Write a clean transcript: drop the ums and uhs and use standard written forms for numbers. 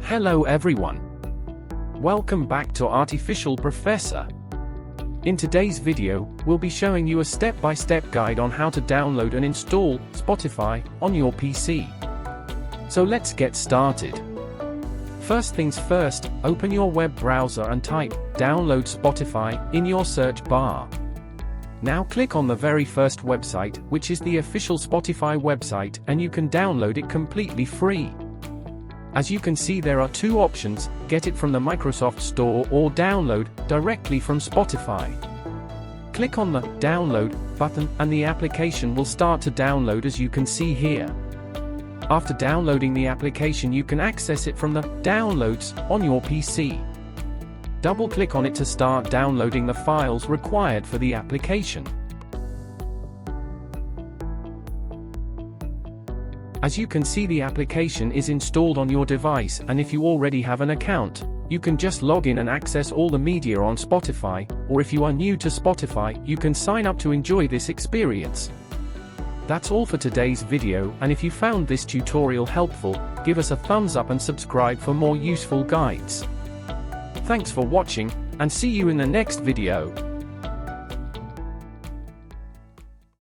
Hello everyone. Welcome back to Artificial Professor. In today's video, we'll be showing you a step-by-step guide on how to download and install Spotify on your PC. So let's get started. First things first, open your web browser and type "Download Spotify" in your search bar. Now click on the very first website, which is the official Spotify website, and you can download it completely free. As you can see, there are two options: get it from the Microsoft Store or download directly from Spotify. Click on the download button and the application will start to download, as you can see here. After downloading the application, you can access it from the downloads on your PC. Double-click on it to start downloading the files required for the application. As you can see, the application is installed on your device, and if you already have an account, you can just log in and access all the media on Spotify, or if you are new to Spotify, you can sign up to enjoy this experience. That's all for today's video, and if you found this tutorial helpful, give us a thumbs up and subscribe for more useful guides. Thanks for watching, and see you in the next video.